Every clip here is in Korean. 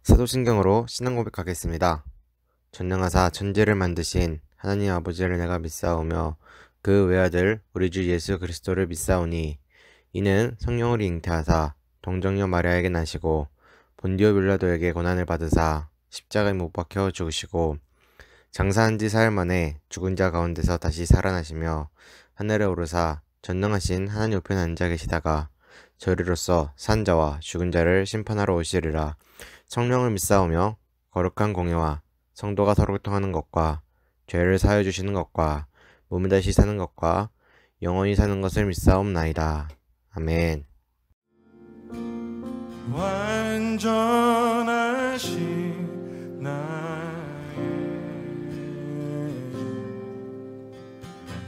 사도신경으로 신앙 고백하겠습니다. 전능하사 천지를 만드신 하나님 아버지를 내가 믿사오며 그 외아들 우리 주 예수 그리스도를 믿사오니 이는 성령을 잉태하사 동정녀 마리아에게 나시고 본디오 빌라도에게 고난을 받으사 십자가에 못 박혀 죽으시고 장사한 지 사흘 만에 죽은 자 가운데서 다시 살아나시며 하늘에 오르사 전능하신 하나님 우편에 앉아 계시다가 저리로서 산 자와 죽은 자를 심판하러 오시리라. 성령을 믿사오며 거룩한 공예와 성도가 서로 교통하는 것과 죄를 사하여 주시는 것과 몸을 다시 사는 것과 영원히 사는 것을 믿사옵나이다. 아멘. 완전하신 나의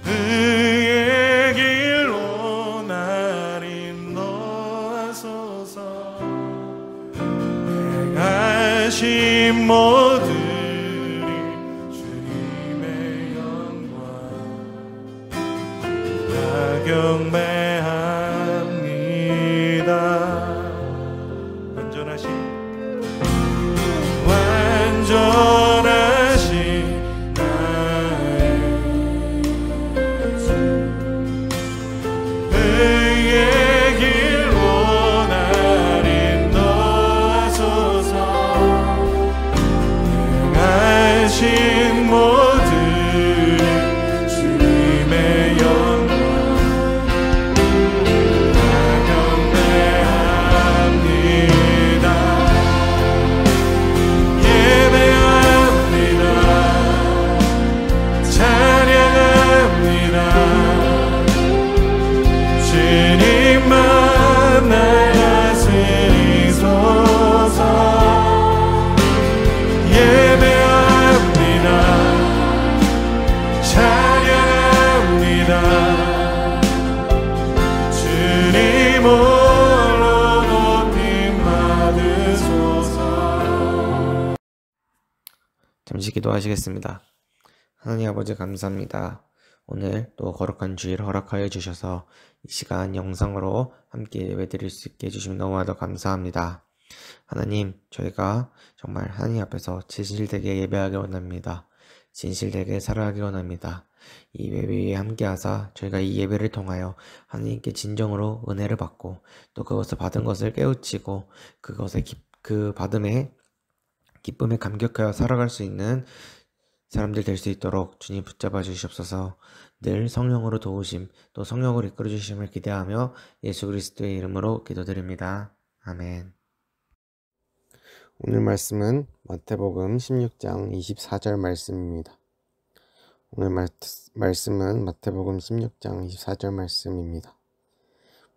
의의 길로 날 인도하소서. 행하신 모들이 주님의 영광 다 경배합니다. 완전하신 나의 의의 길로 날 인도하소서. 행하신 모든 주님의 영광 다 경배합니다. 찬양합니다. 주님만 날 다스리소서. 예배합니다. 찬양합니다. 주님 홀로 높임 받으소서. 잠시 기도하시겠습니다. 하나님 아버지 감사합니다. 오늘 또 거룩한 주일 허락하여 주셔서 이 시간 영상으로 함께 예배드릴 수 있게 해주시면 너무나도 감사합니다. 하나님, 저희가 정말 하나님 앞에서 진실되게 예배하기 원합니다. 진실되게 살아가기 원합니다. 이 예배에 함께하사 저희가 이 예배를 통하여 하나님께 진정으로 은혜를 받고 또 그것을 받은 것을 깨우치고 그것의 그 받음에 기쁨에 감격하여 살아갈 수 있는 사람들 될 수 있도록 주님 붙잡아 주시옵소서. 늘 성령으로 도우심 또 성령으로 이끌어 주심을 기대하며 예수 그리스도의 이름으로 기도드립니다. 아멘. 오늘 말씀은 마태복음 16장 24절 말씀입니다. 오늘 말씀은 마태복음 16장 24절 말씀입니다.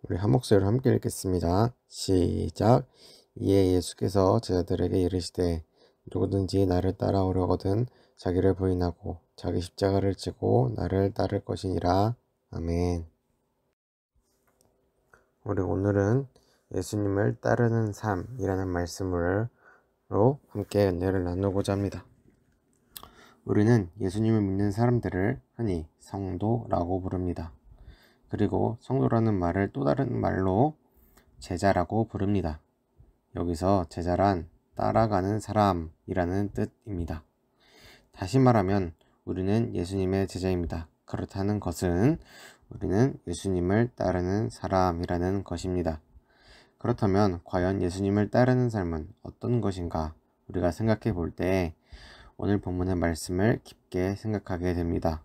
우리 한 목소리로 함께 읽겠습니다. 시작. 이에 예수께서 제자들에게 이르시되 누구든지 나를 따라오려거든 자기를 부인하고 자기 십자가를 지고 나를 따를 것이니라. 아멘. 우리 오늘은 예수님을 따르는 삶이라는 말씀으로 함께 은혜를 나누고자 합니다. 우리는 예수님을 믿는 사람들을 흔히 성도라고 부릅니다. 그리고 성도라는 말을 또 다른 말로 제자라고 부릅니다. 여기서 제자란 따라가는 사람이라는 뜻입니다. 다시 말하면 우리는 예수님의 제자입니다. 그렇다는 것은 우리는 예수님을 따르는 사람이라는 것입니다. 그렇다면 과연 예수님을 따르는 삶은 어떤 것인가 우리가 생각해 볼 때 오늘 본문의 말씀을 깊게 생각하게 됩니다.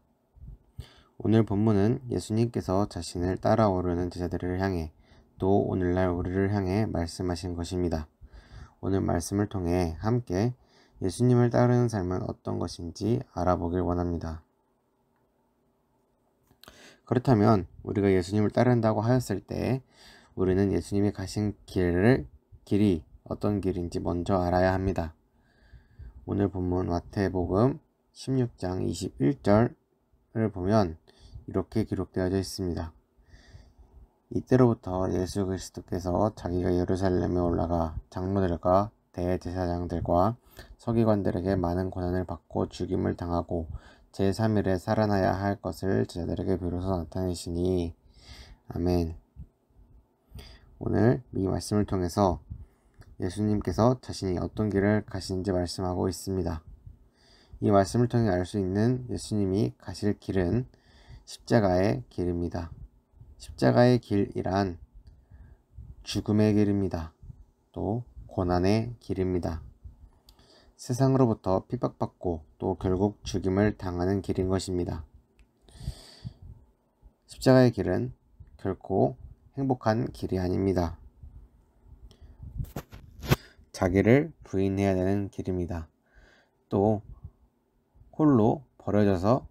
오늘 본문은 예수님께서 자신을 따라오려는 제자들을 향해 또 오늘날 우리를 향해 말씀하신 것입니다. 오늘 말씀을 통해 함께 예수님을 따르는 삶은 어떤 것인지 알아보길 원합니다. 그렇다면 우리가 예수님을 따른다고 하였을 때 우리는 예수님이 가신 길이 어떤 길인지 먼저 알아야 합니다. 오늘 본문 마태복음 16장 21절을 보면 이렇게 기록되어져 있습니다. 이때로부터 예수 그리스도께서 자기가 예루살렘에 올라가 장로들과 대제사장들과 서기관들에게 많은 고난을 받고 죽임을 당하고 제3일에 살아나야 할 것을 제자들에게 비로소 나타내시니. 아멘. 오늘 이 말씀을 통해서 예수님께서 자신이 어떤 길을 가시는지 말씀하고 있습니다. 이 말씀을 통해 알 수 있는 예수님이 가실 길은 십자가의 길입니다. 십자가의 길이란 죽음의 길입니다. 또 고난의 길입니다. 세상으로부터 핍박받고 또 결국 죽임을 당하는 길인 것입니다. 십자가의 길은 결코 행복한 길이 아닙니다. 자기를 부인해야 되는 길입니다. 또 홀로 버려져서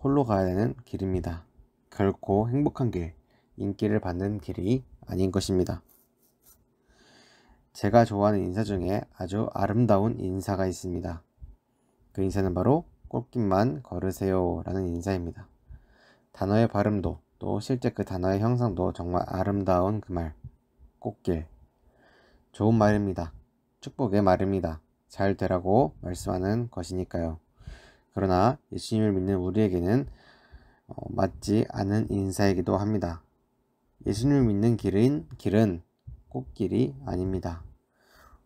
홀로 가야 되는 길입니다. 결코 행복한 길, 인기를 받는 길이 아닌 것입니다. 제가 좋아하는 인사 중에 아주 아름다운 인사가 있습니다. 그 인사는 바로 꽃길만 걸으세요 라는 인사입니다. 단어의 발음도 또 실제 그 단어의 형상도 정말 아름다운 그 말, 꽃길. 좋은 말입니다. 축복의 말입니다. 잘 되라고 말씀하는 것이니까요. 그러나 예수님을 믿는 우리에게는 맞지 않은 인사이기도 합니다. 예수님을 믿는 길은 꽃길이 아닙니다.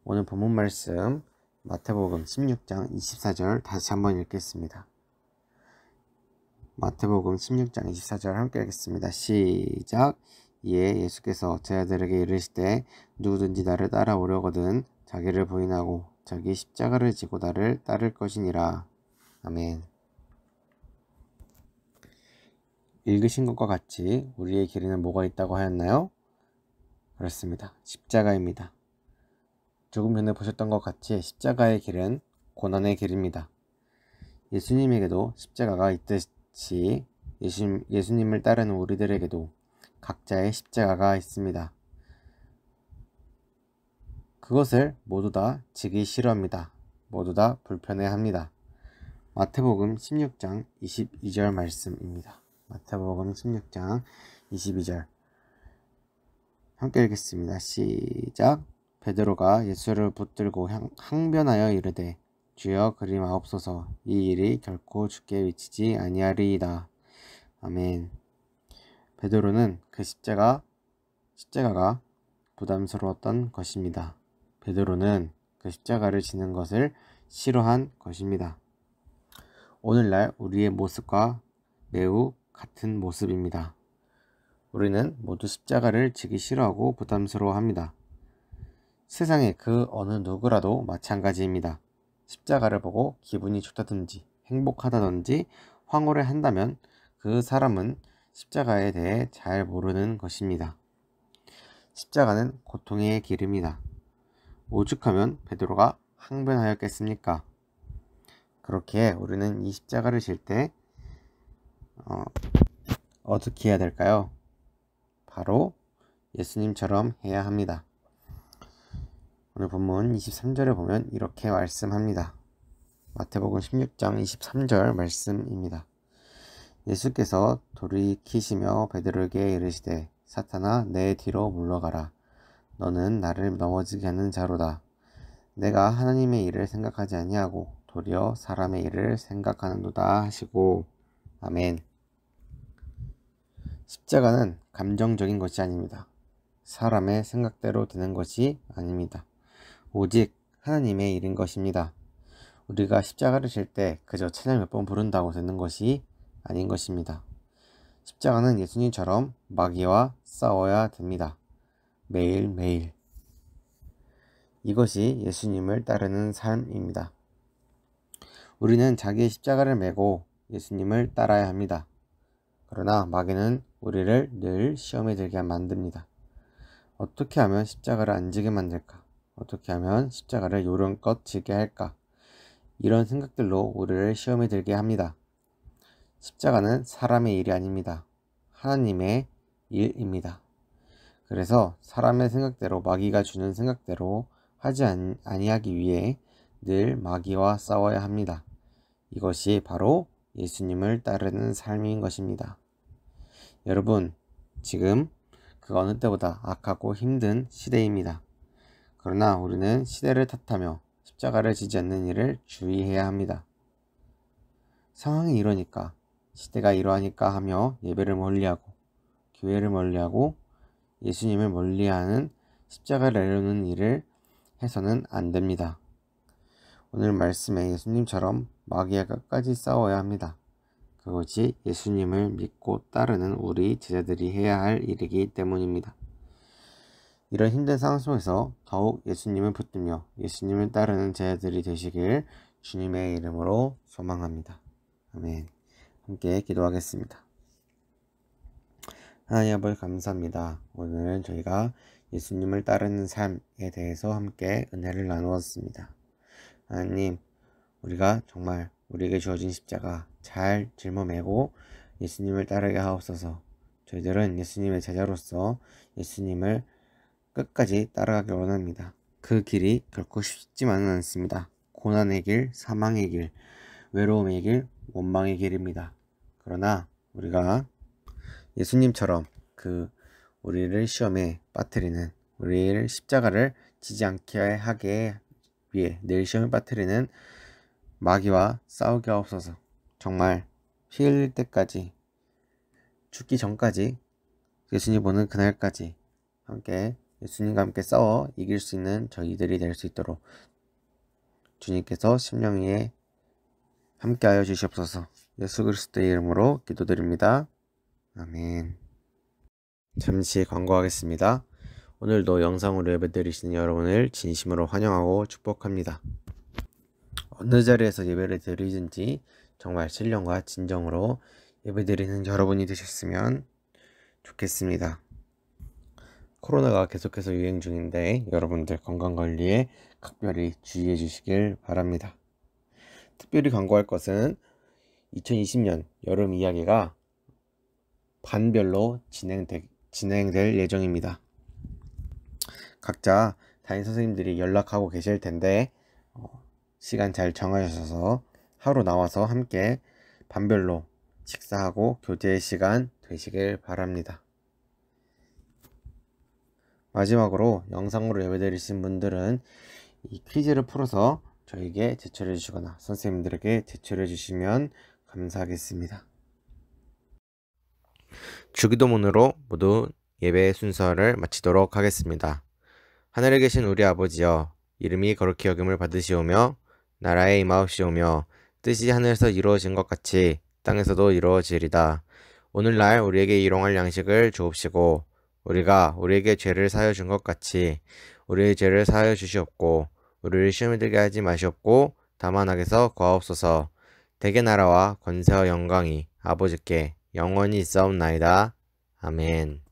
오늘 본문 말씀 마태복음 16장 24절 다시 한번 읽겠습니다. 마태복음 16장 24절 함께 읽겠습니다. 시작. 이에 예수께서 제자들에게 이르시되 누구든지 나를 따라오려거든 자기를 부인하고 자기 십자가를 지고 나를 따를 것이니라. 아멘. 읽으신 것과 같이 우리의 길에는 뭐가 있다고 하였나요? 그렇습니다. 십자가입니다. 조금 전에 보셨던 것 같이 십자가의 길은 고난의 길입니다. 예수님에게도 십자가가 있듯이 예수님을 따르는 우리들에게도 각자의 십자가가 있습니다. 그것을 모두 다 지기 싫어합니다. 모두 다 불편해합니다. 마태복음 16장 22절 말씀입니다. 마태복음 16장 22절 함께 읽겠습니다. 시작. 베드로가 예수를 붙들고 항변하여 이르되 주여 그리 마옵소서 이 일이 결코 주께 미치지 아니하리이다. 아멘. 베드로는 그 십자가가 부담스러웠던 것입니다. 베드로는 그 십자가를 지는 것을 싫어한 것입니다. 오늘날 우리의 모습과 매우 같은 모습입니다. 우리는 모두 십자가를 지기 싫어하고 부담스러워합니다. 세상의 그 어느 누구라도 마찬가지입니다. 십자가를 보고 기분이 좋다든지 행복하다든지 황홀해 한다면 그 사람은 십자가에 대해 잘 모르는 것입니다. 십자가는 고통의 길입니다. 오죽하면 베드로가 항변하였겠습니까? 그렇게 우리는 이 십자가를 질 때 어떻게 해야 될까요? 바로 예수님처럼 해야 합니다. 오늘 본문 23절에 보면 이렇게 말씀합니다. 마태복음 16장 23절 말씀입니다. 예수께서 돌이키시며 베드로에게 이르시되 사탄아 내 뒤로 물러가라. 너는 나를 넘어지게 하는 자로다. 내가 하나님의 일을 생각하지 아니하고 도리어 사람의 일을 생각하는도다 하시고. 아멘. 십자가는 감정적인 것이 아닙니다. 사람의 생각대로 되는 것이 아닙니다. 오직 하나님의 일인 것입니다. 우리가 십자가를 질 때 그저 찬양 몇 번 부른다고 되는 것이 아닌 것입니다. 십자가는 예수님처럼 마귀와 싸워야 됩니다. 매일매일. 이것이 예수님을 따르는 삶입니다. 우리는 자기의 십자가를 메고 예수님을 따라야 합니다. 그러나 마귀는 우리를 늘 시험에 들게 만듭니다. 어떻게 하면 십자가를 안 지게 만들까? 어떻게 하면 십자가를 요령껏 지게 할까? 이런 생각들로 우리를 시험에 들게 합니다. 십자가는 사람의 일이 아닙니다. 하나님의 일입니다. 그래서 사람의 생각대로 마귀가 주는 생각대로 하지 아니하기 위해 늘 마귀와 싸워야 합니다. 이것이 바로 예수님을 따르는 삶인 것입니다. 여러분, 지금 그 어느 때보다 악하고 힘든 시대입니다. 그러나 우리는 시대를 탓하며 십자가를 지지 않는 일을 주의해야 합니다. 상황이 이러니까, 시대가 이러하니까 하며 예배를 멀리하고 교회를 멀리하고 예수님을 멀리하는 십자가를 내려놓는 일을 해서는 안 됩니다. 오늘 말씀에 예수님처럼 마귀와 끝까지 싸워야 합니다. 그것이 예수님을 믿고 따르는 우리 제자들이 해야 할 일이기 때문입니다. 이런 힘든 상황 속에서 더욱 예수님을 붙들며 예수님을 따르는 제자들이 되시길 주님의 이름으로 소망합니다. 아멘. 함께 기도하겠습니다. 하나님 아버지 감사합니다. 오늘은 저희가 예수님을 따르는 삶에 대해서 함께 은혜를 나누었습니다. 하나님, 우리가 정말 우리에게 주어진 십자가 잘 짊어매고 예수님을 따르게 하옵소서. 저희들은 예수님의 제자로서 예수님을 끝까지 따라가길 원합니다. 그 길이 결코 쉽지만은 않습니다. 고난의 길, 사망의 길, 외로움의 길, 원망의 길입니다. 그러나 우리가 예수님처럼 우리를 시험에 빠뜨리는, 우리를 십자가를 지지 않게 하게 위해 늘 시험에 빠뜨리는 마귀와 싸우게 하옵소서. 정말 피 흘릴 때까지, 죽기 전까지, 예수님 보는 그날까지 함께 예수님과 함께 싸워 이길 수 있는 저희들이 될 수 있도록 주님께서 심령 위에 함께하여 주시옵소서. 예수 그리스도의 이름으로 기도드립니다. 아멘. 잠시 광고하겠습니다. 오늘도 영상으로 예배드리시는 여러분을 진심으로 환영하고 축복합니다. 어느 자리에서 예배를 드리든지 정말 신령과 진정으로 예배드리는 여러분이 되셨으면 좋겠습니다. 코로나가 계속해서 유행 중인데 여러분들 건강관리에 각별히 주의해 주시길 바랍니다. 특별히 광고할 것은 2020년 여름 이야기가 반별로 진행될 예정입니다. 각자 담임 선생님들이 연락하고 계실 텐데 시간 잘 정하셔서 하루 나와서 함께 반별로 식사하고 교제 시간 되시길 바랍니다. 마지막으로 영상으로 예배드리신 분들은 이 퀴즈를 풀어서 저에게 제출해 주시거나 선생님들에게 제출해 주시면 감사하겠습니다. 주기도문으로 모두 예배 순서를 마치도록 하겠습니다. 하늘에 계신 우리 아버지여, 이름이 거룩히 여김을 받으시오며 나라에 임하옵시오며 뜻이 하늘에서 이루어진 것 같이 땅에서도 이루어지리다. 오늘날 우리에게 일용할 양식을 주옵시고 우리가 우리에게 죄를 사하여 준 것 같이 우리의 죄를 사하여 주시옵고 우리를 시험에 들게 하지 마시옵고 다만 악에서 구하옵소서. 대개 나라와 권세와 영광이 아버지께 영원히 있사옵나이다. 아멘.